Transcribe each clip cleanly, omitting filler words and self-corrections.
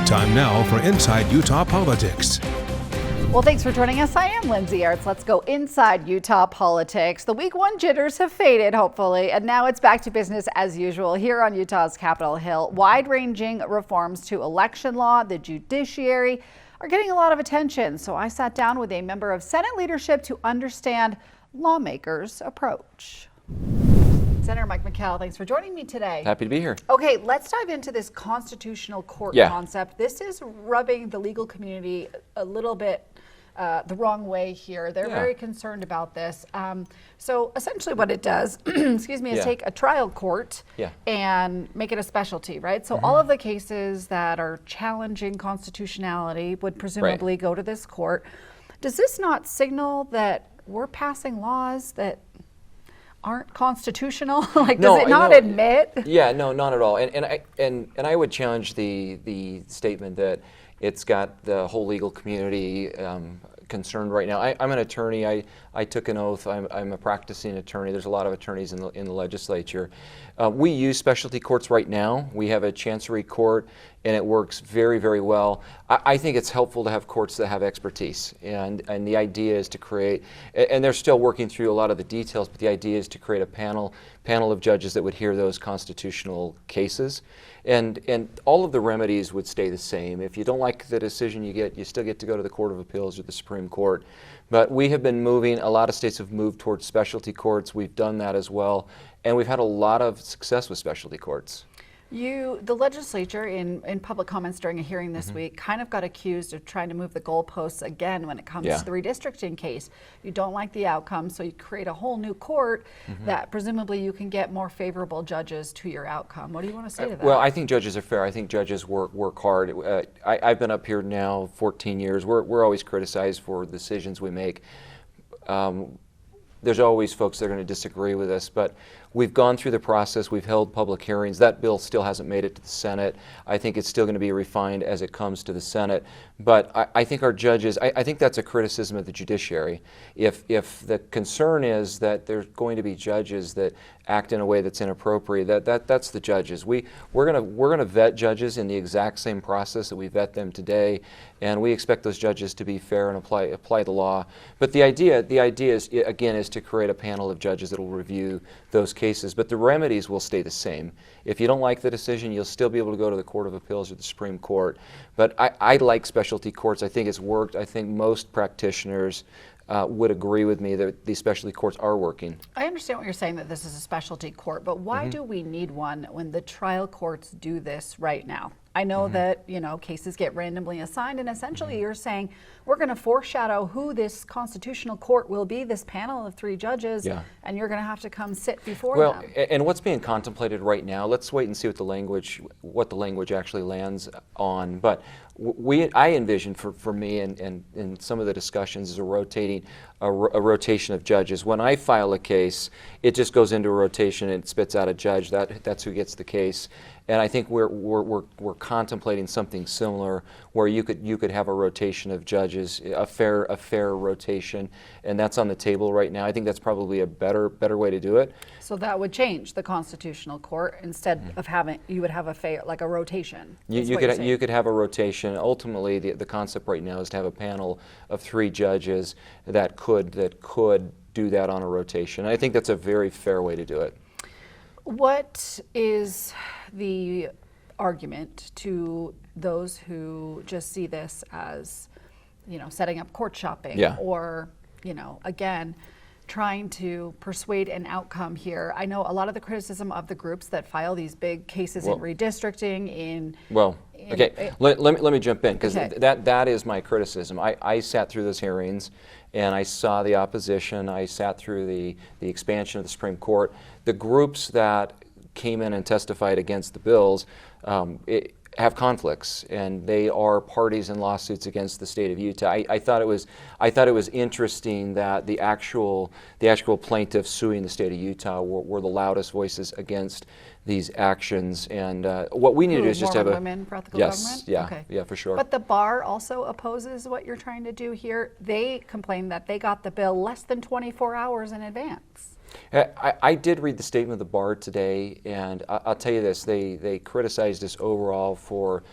Time now for Inside Utah Politics. Well, thanks for joining us. I am Lindsay Arts. Let's go inside Utah politics. The week one jitters have faded, hopefully, and now it's back to business as usual here on Utah's Capitol Hill. Wide-ranging reforms to election law, the judiciary are getting a lot of attention. So I sat down with a member of Senate leadership to understand lawmakers' approach. Senator Mike McKell, thanks for joining me today. Happy to be here. Okay, let's dive into this constitutional court concept. This is rubbing the legal community a little bit the wrong way here. They're very concerned about this. So essentially what it does, excuse me, is take a trial court and make it a specialty, right? So all of the cases that are challenging constitutionality would presumably go to this court. Does this not signal that we're passing laws that aren't constitutional? Like, does it not admit? Yeah, no, not at all. And I would challenge the statement that it's got the whole legal community concerned right now. I'm an attorney. I took an oath. I'm a practicing attorney. There's a lot of attorneys in the legislature. We use specialty courts right now. We have a chancery court, and it works very, very well. I think it's helpful to have courts that have expertise, and the idea is to create, and they're still working through a lot of the details, but the idea is to create a panel of judges that would hear those constitutional cases. And all of the remedies would stay the same. If you don't like the decision you get, you still get to go to the Court of Appeals or the Supreme Court. But we have been moving, a lot of states have moved towards specialty courts. We've done that as well. And we've had a lot of success with specialty courts. The legislature, in public comments during a hearing this week, kind of got accused of trying to move the goalposts again when it comes to the redistricting case. You don't like the outcome, so you create a whole new court that presumably you can get more favorable judges to your outcome. What do you want to say to that? Well, I think judges are fair. I think judges work hard. I've been up here now 14 years. We're always criticized for decisions we make. There's always folks that are going to disagree with us, but we've gone through the process. We've held public hearings. That bill still hasn't made it to the Senate. I think it's still going to be refined as it comes to the Senate. But I think our judges, I think that's a criticism of the judiciary. If the concern is that there's going to be judges that act in a way that's inappropriate, that's the judges. We're going to vet judges in the exact same process that we vet them today, and we expect those judges to be fair and apply the law. But the idea is, again, is to create a panel of judges that will review those cases, but the remedies will stay the same. If you don't like the decision, you'll still be able to go to the Court of Appeals or the Supreme Court. But I like specialty courts. I think it's worked. I think most practitioners would agree with me that these specialty courts are working. I understand what you're saying, that this is a specialty court, but why do we need one when the trial courts do this right now? I know that, cases get randomly assigned, and essentially you're saying we're going to foreshadow who this constitutional court will be, this panel of 3 judges, and you're going to have to come sit before them. Well, and what's being contemplated right now, let's wait and see what the language actually lands on. But I envision for me and some of the discussions is a rotation of judges. When I file a case, it just goes into a rotation and it spits out a judge. That's who gets the case. And I think we're contemplating something similar, where you could have a rotation of judges, a fair rotation, and that's on the table right now. I think that's probably a better way to do it. So that would change the constitutional court. Instead of having, you would have a rotation. You could have a rotation. Ultimately, the concept right now is to have a panel of 3 judges that could do that on a rotation. I think that's a very fair way to do it. What is the argument to those who just see this as, setting up court shopping or, again, trying to persuade an outcome here? I know a lot of the criticism of the groups that file these big cases in redistricting, let me jump in, because that is my criticism. I sat through those hearings, and I saw the opposition. I sat through the expansion of the Supreme Court. The groups that came in and testified against the bills have conflicts, and they are parties in lawsuits against the state of Utah. I thought it was interesting that the actual plaintiffs suing the state of Utah were the loudest voices against these actions. And what we need to do is just have women for ethical government? Yeah, for sure. But the bar also opposes what you're trying to do here. They complain that they got the bill less than 24 hours in advance. I did read the statement of the bar today, and I'll tell you this: they criticized us overall for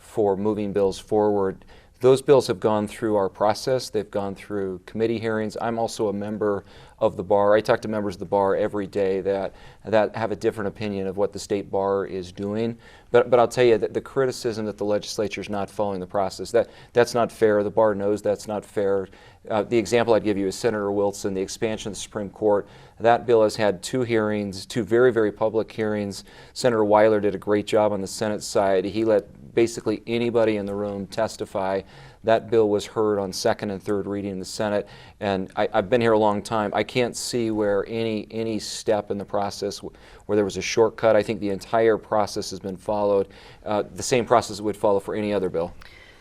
for moving bills forward. Those bills have gone through our process. They've gone through committee hearings. I'm also a member of the bar. I talk to members of the bar every day that have a different opinion of what the state bar is doing. But I'll tell you that the criticism that the legislature is not following the process, that's not fair. The bar knows that's not fair. The example I'd give you is Senator Wilson, the expansion of the Supreme Court. That bill has had 2 hearings, 2 very, very public hearings. Senator Weiler did a great job on the Senate side. He let basically anybody in the room testify. That bill was heard on 2nd and 3rd reading in the Senate, and I've been here a long time. I can't see where any step in the process where there was a shortcut. I think the entire process has been followed, the same process that would follow for any other bill.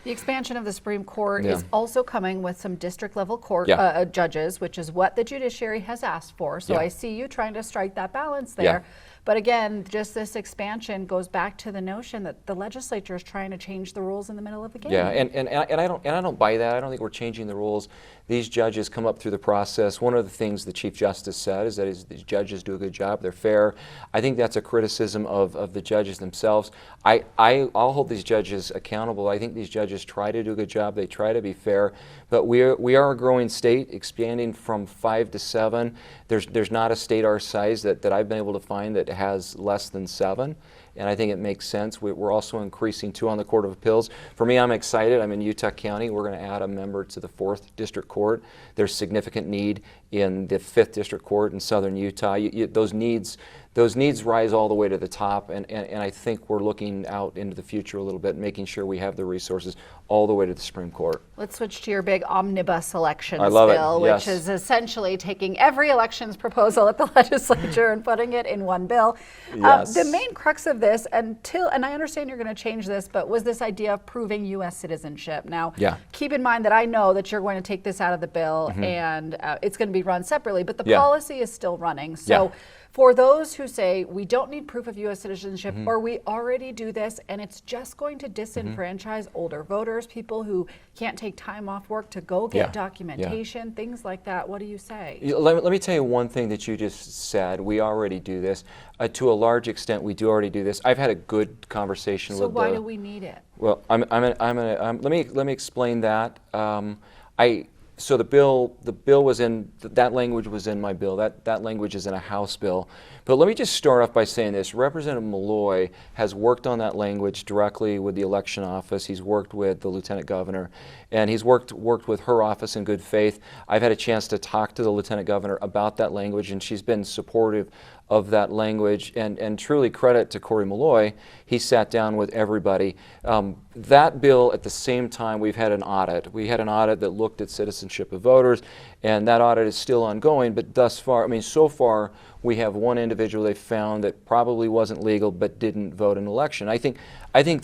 The expansion of the Supreme Court is also coming with some district level court judges, which is what the judiciary has asked for. So I see you trying to strike that balance there. But again, just this expansion goes back to the notion that the legislature is trying to change the rules in the middle of the game. Yeah, and I don't buy that. I don't think we're changing the rules. These judges come up through the process. One of the things the Chief Justice said is that these judges do a good job. They're fair. I think that's a criticism of the judges themselves. I'll hold these judges accountable. I think these judges try to do a good job. They try to be fair. But we are a growing state, expanding from 5 to 7. There's not a state our size that I've been able to find that has less than 7. And I think it makes sense. We're also increasing 2 on the Court of Appeals. For me, I'm excited. I'm in Utah County. We're going to add a member to the 4th District Court. There's significant need in the 5th District Court in southern Utah. Those needs rise all the way to the top, and I think we're looking out into the future a little bit, making sure we have the resources all the way to the Supreme Court. Let's switch to your big omnibus elections bill, which is essentially taking every elections proposal at the legislature and putting it in one bill. The main crux of this, and I understand you're going to change this, but was this idea of proving U.S. citizenship. Now, keep in mind that I know that you're going to take this out of the bill, and it's going to be run separately, but the policy is still running. So. For those who say we don't need proof of U.S. citizenship, or we already do this, and it's just going to disenfranchise older voters, people who can't take time off work to go get documentation, things like that, what do you say? Let me tell you one thing that you just said. We already do this. To a large extent, we do already do this. I've had a good conversation with So why do we need it? Well, let me explain that. So the bill was in, that language was in my bill. That language is in a House bill. But let me just start off by saying this. Representative Malloy has worked on that language directly with the election office. He's worked with the lieutenant governor, and he's worked with her office in good faith. I've had a chance to talk to the lieutenant governor about that language, and she's been supportive of that language, and truly credit to Corey Malloy. He sat down with everybody. That bill, at the same time, we've had an audit. We had an audit that looked at citizenship of voters, and that audit is still ongoing, but thus far, so far, we have one individual they found that probably wasn't legal but didn't vote in an election. I think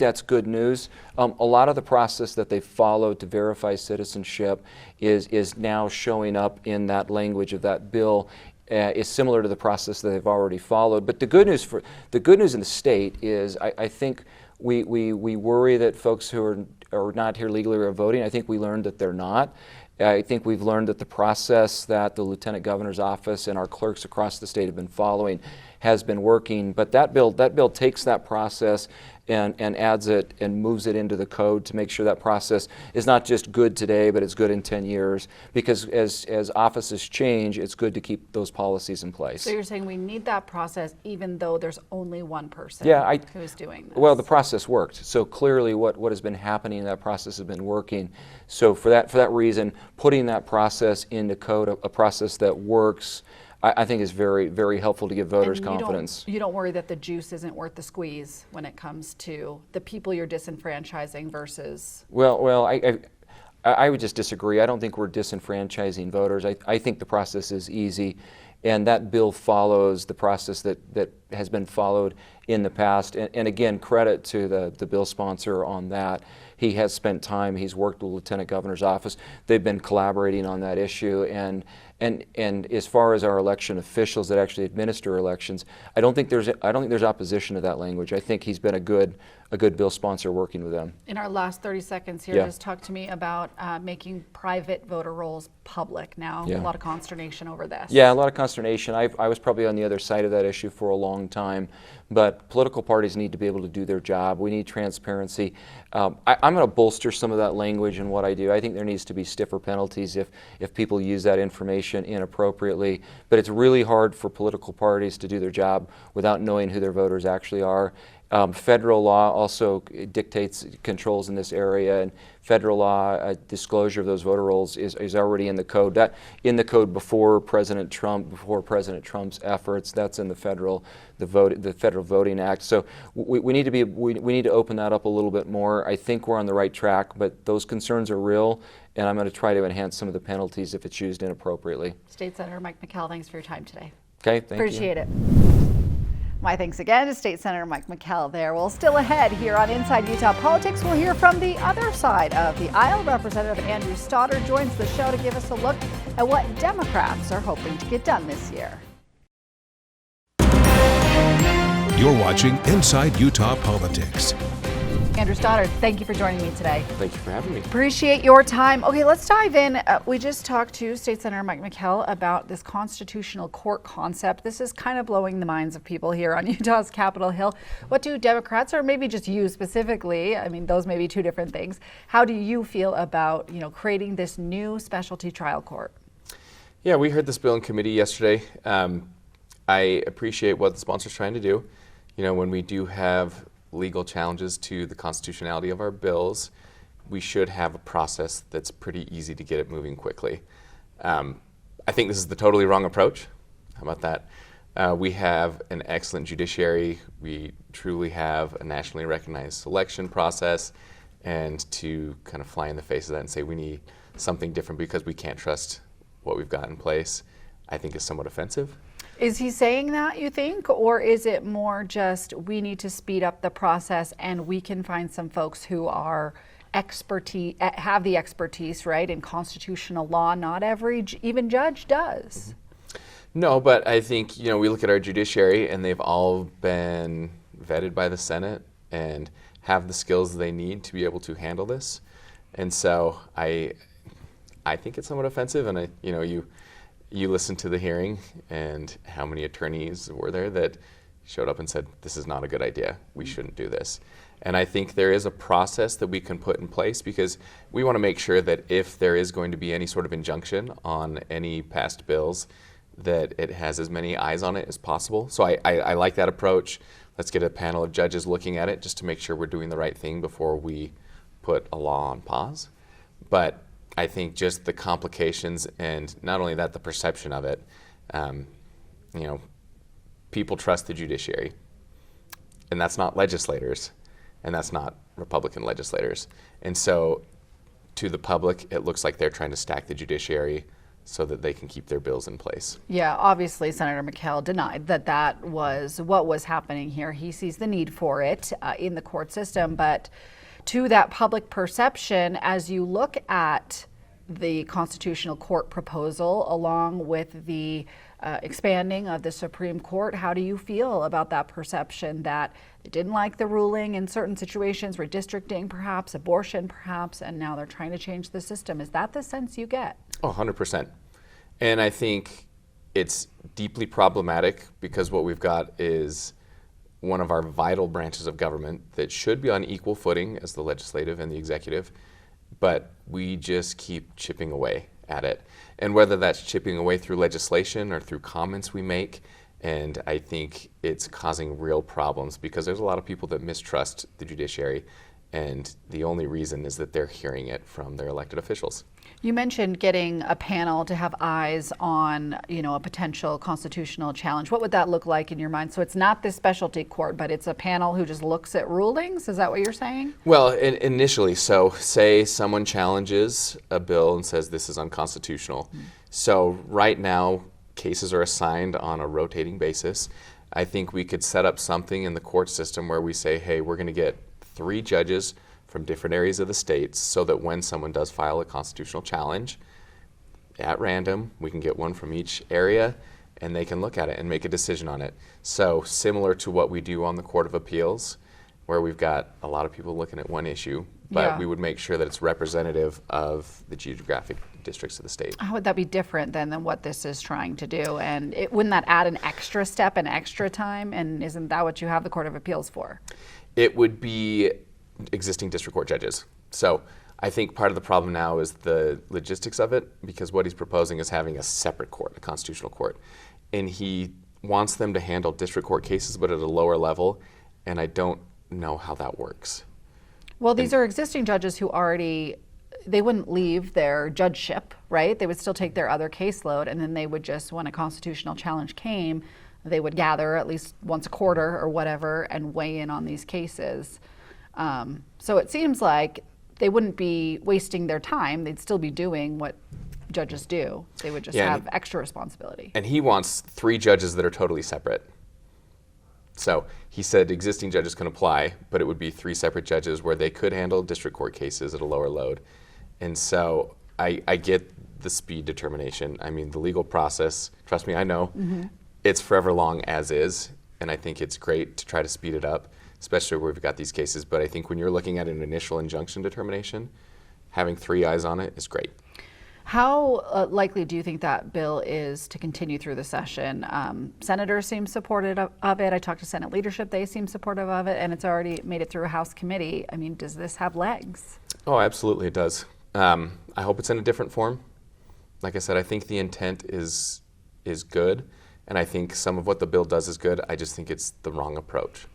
that's good news. A lot of the process that they followed to verify citizenship is now showing up in that language of that bill. Is similar to the process that they've already followed. But the good news in the state is I think we worry that folks who are not here legally are voting. I think we learned that they're not. I think we've learned that the process that the Lieutenant Governor's office and our clerks across the state have been following has been working. But that bill takes that process and adds it and moves it into the code to make sure that process is not just good today, but it's good in 10 years. Because as offices change, it's good to keep those policies in place. So you're saying we need that process even though there's only one person who's doing this? Well, the process worked. So clearly what has been happening in that process has been working. So for that reason, putting that process into code, a process that works, I think is very, very helpful to give voters confidence. You don't worry that the juice isn't worth the squeeze when it comes to the people you're disenfranchising versus... Well, I would just disagree. I don't think we're disenfranchising voters. I think the process is easy, and that bill follows the process that has been followed in the past. And again, credit to the bill sponsor on that. He has spent time, he's worked with the Lieutenant Governor's office. They've been collaborating on that issue, and And as far as our election officials that actually administer elections, I don't think there's opposition to that language. I think he's been a good bill sponsor working with them. In our last 30 seconds here, just talk to me about making private voter rolls public now. A lot of consternation over this. Yeah, a lot of consternation. I was probably on the other side of that issue for a long time, but political parties need to be able to do their job. We need transparency. I'm going to bolster some of that language in what I do. I think there needs to be stiffer penalties if people use that information inappropriately, but it's really hard for political parties to do their job without knowing who their voters actually are. Federal law also dictates controls in this area, and federal law disclosure of those voter rolls is already in the code. That in the code before President Trump's efforts. That's in the federal Voting Act. So we need to open that up a little bit more. I think we're on the right track, but those concerns are real, and I'm going to try to enhance some of the penalties if it's used inappropriately. State Senator Mike McKell, thanks for your time today. Okay, thank you. Appreciate it. My thanks again to State Senator Mike McKell there. Well, still ahead here on Inside Utah Politics, we'll hear from the other side of the aisle. Representative Andrew Stoddard joins the show to give us a look at what Democrats are hoping to get done this year. You're watching Inside Utah Politics. Andrew Stoddard, thank you for joining me today. Thank you for having me. Appreciate your time. Okay, let's dive in. We just talked to State Senator Mike McKell about this constitutional court concept. This is kind of blowing the minds of people here on Utah's Capitol Hill. What do Democrats, or maybe just you specifically, I mean, those may be two different things. How do you feel about, creating this new specialty trial court? Yeah, we heard this bill in committee yesterday. I appreciate what the sponsor's trying to do. When we do have legal challenges to the constitutionality of our bills, we should have a process that's pretty easy to get it moving quickly. I think this is the totally wrong approach. How about that? We have an excellent judiciary. We truly have a nationally recognized selection process, and to kind of fly in the face of that and say we need something different because we can't trust what we've got in place, I think is somewhat offensive. Is he saying that, you think, or is it more just we need to speed up the process and we can find some folks who are have the expertise, right, in constitutional law? Not every even judge does. No, but I think, we look at our judiciary and they've all been vetted by the Senate and have the skills they need to be able to handle this. And so I think it's somewhat offensive, and you listened to the hearing and how many attorneys were there that showed up and said, this is not a good idea, we shouldn't do this. And I think there is a process that we can put in place, because we want to make sure that if there is going to be any sort of injunction on any past bills, that it has as many eyes on it as possible. So I like that approach. Let's get a panel of judges looking at it just to make sure we're doing the right thing before we put a law on pause. But I think just the complications, and not only that, the perception of it, people trust the judiciary, and that's not legislators, and that's not Republican legislators. And so to the public, it looks like they're trying to stack the judiciary so that they can keep their bills in place. Yeah, obviously Senator McKell denied that was what was happening here. He sees the need for it in the court system, but to that public perception, as you look at the constitutional court proposal along with the expanding of the Supreme Court, how do you feel about that perception that they didn't like the ruling in certain situations, redistricting perhaps, abortion perhaps, and now they're trying to change the system? Is that the sense you get? Oh, 100%. And I think it's deeply problematic, because what we've got is one of our vital branches of government that should be on equal footing as the legislative and the executive, but we just keep chipping away at it. And whether that's chipping away through legislation or through comments we make, and I think it's causing real problems, because there's a lot of people that mistrust the judiciary, and the only reason is that they're hearing it from their elected officials. You mentioned getting a panel to have eyes on, a potential constitutional challenge. What would that look like in your mind? So it's not this specialty court, but it's a panel who just looks at rulings? Is that what you're saying? Well, initially, so say someone challenges a bill and says this is unconstitutional. So right now, cases are assigned on a rotating basis. I think we could set up something in the court system where we say, hey, we're going to get 3 judges from different areas of the states, so that when someone does file a constitutional challenge, at random. We can get one from each area, and they can look at it and make a decision on it. So similar to what we do on the Court of Appeals, where we've got a lot of people looking at one issue, but we would make sure that it's representative of the geographic districts of the state. How would that be different than what this is trying to do? And wouldn't that add an extra step and extra time? And isn't that what you have the Court of Appeals for? It would be existing district court judges. So I think part of the problem now is the logistics of it, because what he's proposing is having a separate court, a constitutional court. And he wants them to handle district court cases, but at a lower level, and I don't know how that works. Well, these are existing judges who they wouldn't leave their judgeship, right? They would still take their other caseload, and then they would just, when a constitutional challenge came, they would gather at least once a quarter or whatever and weigh in on these cases. So it seems like they wouldn't be wasting their time. They'd still be doing what judges do. They would just have extra responsibility. And he wants 3 judges that are totally separate. So he said existing judges can apply, but it would be 3 separate judges where they could handle district court cases at a lower load. And so I get the speed determination. I mean, the legal process, trust me, I know, it's forever long as is, and I think it's great to try to speed it up, especially where we've got these cases. But I think when you're looking at an initial injunction determination, having 3 eyes on it is great. How likely do you think that bill is to continue through the session? Senators seem supportive of it. I talked to Senate leadership. They seem supportive of it, and it's already made it through a House committee. I mean, does this have legs? Oh, absolutely it does. I hope it's in a different form. Like I said, I think the intent is good, and I think some of what the bill does is good. I just think it's the wrong approach.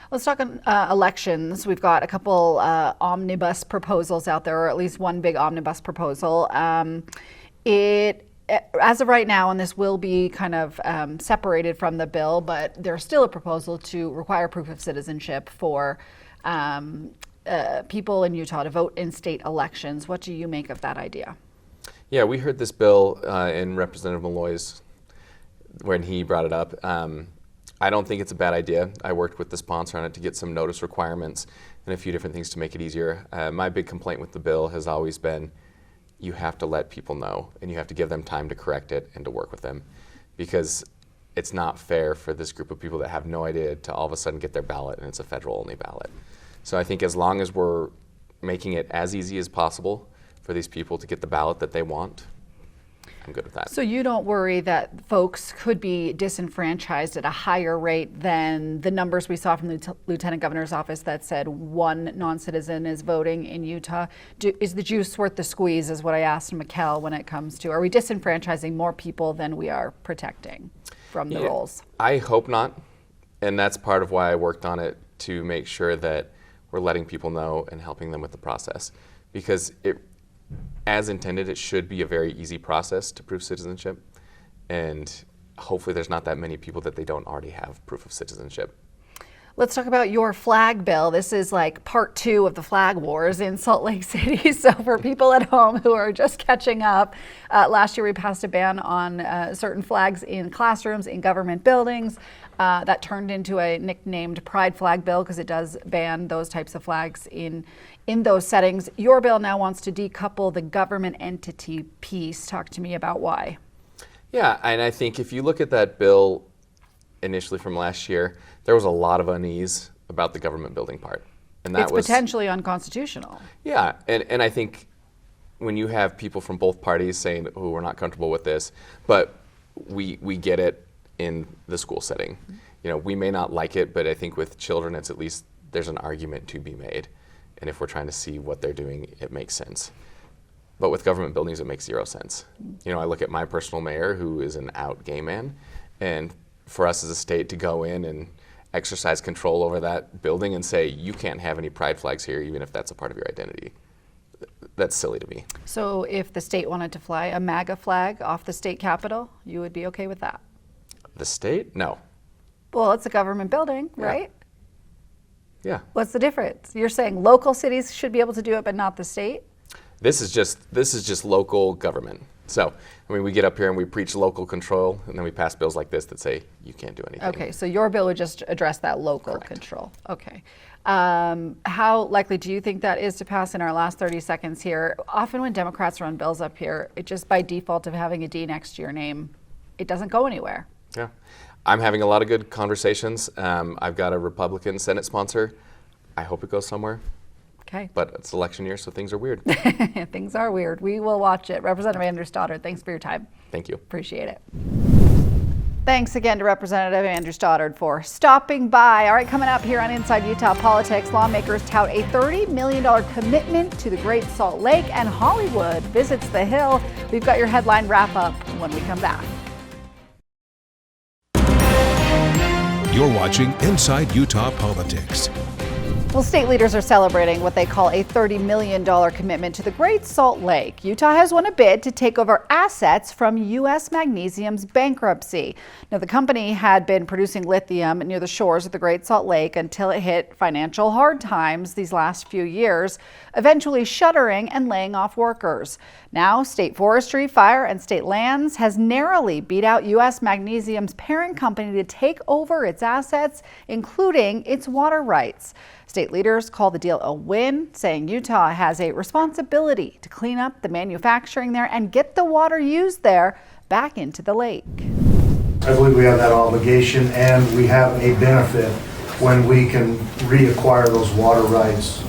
Let's talk elections. We've got a couple omnibus proposals out there, or at least one big omnibus proposal. As of right now, and this will be kind of separated from the bill, but there's still a proposal to require proof of citizenship for people in Utah to vote in state elections. What do you make of that idea? Yeah, we heard this bill in Representative Malloy's when he brought it up. I don't think it's a bad idea. I worked with the sponsor on it to get some notice requirements and a few different things to make it easier. My big complaint with the bill has always been you have to let people know and you have to give them time to correct it and to work with them, because it's not fair for this group of people that have no idea to all of a sudden get their ballot, and it's a federal only ballot. So I think as long as we're making it as easy as possible for these people to get the ballot that they want, I'm good with that. So you don't worry that folks could be disenfranchised at a higher rate than the numbers we saw from the Lieutenant Governor's office that said 1 non-citizen is voting in Utah? Is the juice worth the squeeze, is what I asked McKell when it comes to, are we disenfranchising more people than we are protecting from the rolls? I hope not, and that's part of why I worked on it, to make sure that we're letting people know and helping them with the process, because as intended, it should be a very easy process to prove citizenship, and hopefully there's not that many people that they don't already have proof of citizenship. Let's talk about your flag bill. This is like part 2 of the flag wars in Salt Lake City. So for people at home who are just catching up, last year we passed a ban on certain flags in classrooms, in government buildings. That turned into a nicknamed Pride Flag bill because it does ban those types of flags in those settings. Your bill now wants to decouple the government entity piece. Talk to me about why. Yeah, and I think if you look at that bill initially from last year, there was a lot of unease about the government building part. And that was potentially unconstitutional. Yeah, and I think when you have people from both parties saying, oh, we're not comfortable with this, but we get it in the school setting. You know, we may not like it, but I think with children, it's at least there's an argument to be made. And if we're trying to see what they're doing, it makes sense. But with government buildings, it makes 0 sense. You know, I look at my personal mayor, who is an out gay man, and for us as a state to go in and exercise control over that building and say, you can't have any pride flags here, even if that's a part of your identity, that's silly to me. So if the state wanted to fly a MAGA flag off the state capitol, you would be okay with that? The state? No. Well, it's a government building, right? Yeah. What's the difference? You're saying local cities should be able to do it, but not the state? This is just local government. So, I mean, we get up here and we preach local control, and then we pass bills like this that say you can't do anything. Okay, so your bill would just address that local control. Okay. How likely do you think that is to pass in our last 30 seconds here? Often when Democrats run bills up here, it just by default of having a D next to your name, it doesn't go anywhere. Yeah. I'm having a lot of good conversations. I've got a Republican Senate sponsor. I hope it goes somewhere. Okay. But it's election year, so things are weird. Things are weird. We will watch it. Representative Andrew Stoddard, thanks for your time. Thank you. Appreciate it. Thanks again to Representative Andrew Stoddard for stopping by. All right, coming up here on Inside Utah Politics, lawmakers tout a $30 million commitment to the Great Salt Lake, and Hollywood visits the Hill. We've got your headline wrap up when we come back. You're watching Inside Utah Politics. Well, state leaders are celebrating what they call a $30 million commitment to the Great Salt Lake. Utah has won a bid to take over assets from U.S. Magnesium's bankruptcy. Now, the company had been producing lithium near the shores of the Great Salt Lake until it hit financial hard times these last few years, eventually shuttering and laying off workers. Now, State Forestry, Fire, and State Lands has narrowly beat out U.S. Magnesium's parent company to take over its assets, including its water rights. State leaders call the deal a win, saying Utah has a responsibility to clean up the manufacturing there and get the water used there back into the lake. I believe we have that obligation, and we have a benefit when we can reacquire those water rights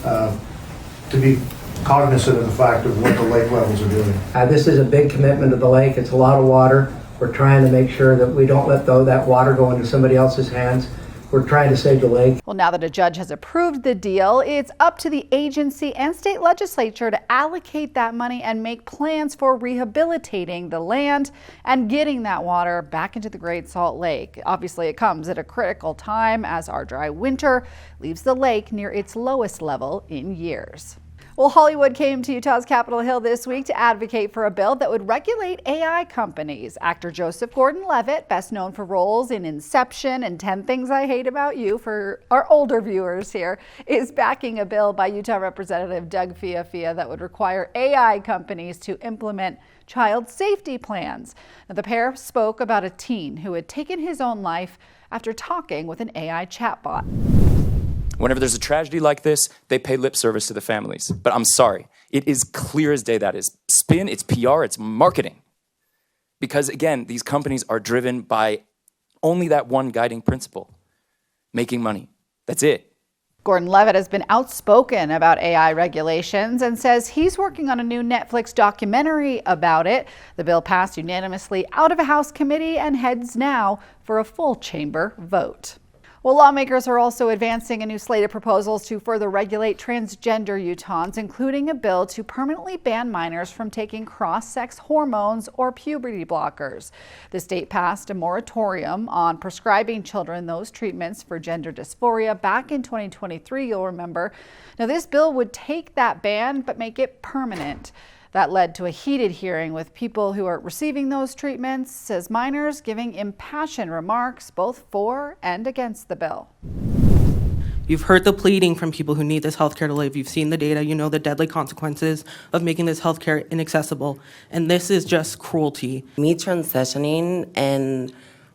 to be cognizant of the fact of what the lake levels are doing. This is a big commitment to the lake. It's a lot of water. We're trying to make sure that we don't let that water go into somebody else's hands. We're trying to save the lake. Well, now that a judge has approved the deal, it's up to the agency and state legislature to allocate that money and make plans for rehabilitating the land and getting that water back into the Great Salt Lake. Obviously, it comes at a critical time as our dry winter leaves the lake near its lowest level in years. Well, Hollywood came to Utah's Capitol Hill this week to advocate for a bill that would regulate AI companies. Actor Joseph Gordon-Levitt, best known for roles in Inception and 10 Things I Hate About You for our older viewers here, is backing a bill by Utah Representative Doug Fiafia that would require AI companies to implement child safety plans. Now, the pair spoke about a teen who had taken his own life after talking with an AI chatbot. Whenever there's a tragedy like this, they pay lip service to the families. But I'm sorry, it is clear as day that is spin, it's PR, it's marketing. Because again, these companies are driven by only that one guiding principle, making money. That's it. Gordon-Levitt has been outspoken about AI regulations and says he's working on a new Netflix documentary about it. The bill passed unanimously out of a House committee and heads now for a full chamber vote. Well, lawmakers are also advancing a new slate of proposals to further regulate transgender Utahns, including a bill to permanently ban minors from taking cross-sex hormones or puberty blockers. The state passed a moratorium on prescribing children those treatments for gender dysphoria back in 2023, you'll remember. Now, this bill would take that ban but make it permanent. That led to a heated hearing with people who are receiving those treatments, says minors giving impassioned remarks both for and against the bill. You've heard the pleading from people who need this healthcare to live. You've seen the data. You know the deadly consequences of making this healthcare inaccessible. And this is just cruelty. Me transitioning and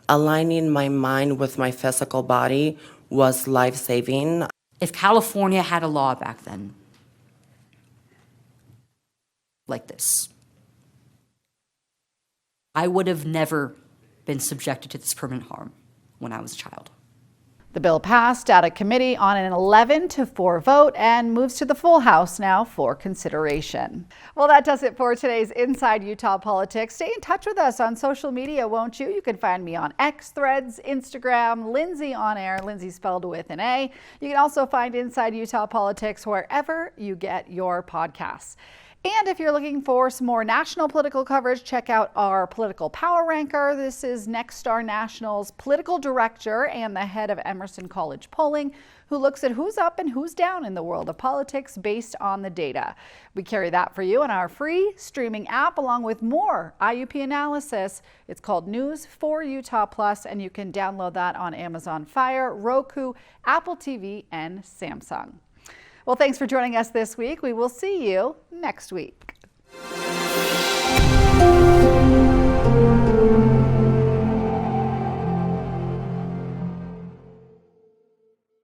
aligning my mind with my physical body was life-saving. If California had a law back then, like this, I would have never been subjected to this permanent harm when I was a child. The bill passed out of committee on an 11-4 vote and moves to the full House now for consideration. Well, that does it for today's Inside Utah Politics. Stay in touch with us on social media, won't you? You can find me on X, Threads, Instagram, Lindsay on air, Lindsay spelled with an A. You can also find Inside Utah Politics wherever you get your podcasts. And if you're looking for some more national political coverage, check out our Political Power Ranker. This is Nexstar National's political director and the head of Emerson College Polling, who looks at who's up and who's down in the world of politics based on the data. We carry that for you in our free streaming app, along with more IUP analysis. It's called News for Utah Plus, and you can download that on Amazon Fire, Roku, Apple TV, and Samsung. Well, thanks for joining us this week. We will see you next week.